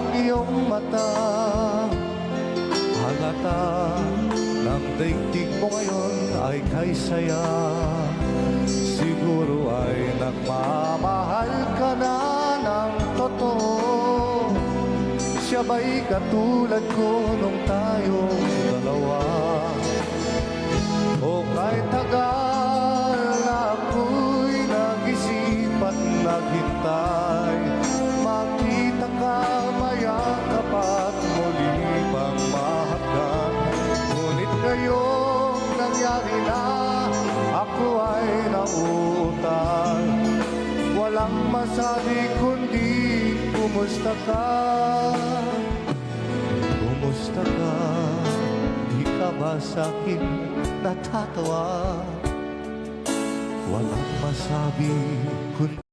ang iyong mata. Halata ng daigdig mo ngayon ay kay saya. Siguro ay nagmamahal ka na ng totoo. Siya ba'y katulad ko nung tayong dalawa? O kahit tagal na ako'y nag-isip at naghintay, makita ka, mayakap at muli pang mahagkan. Ngunit ngayong nangyari na, ako ay nauutal. Walang masabi kundi kumusta ka? Kumusta ka? Di ka ba sa'kin natatawa? Walang masabi kundi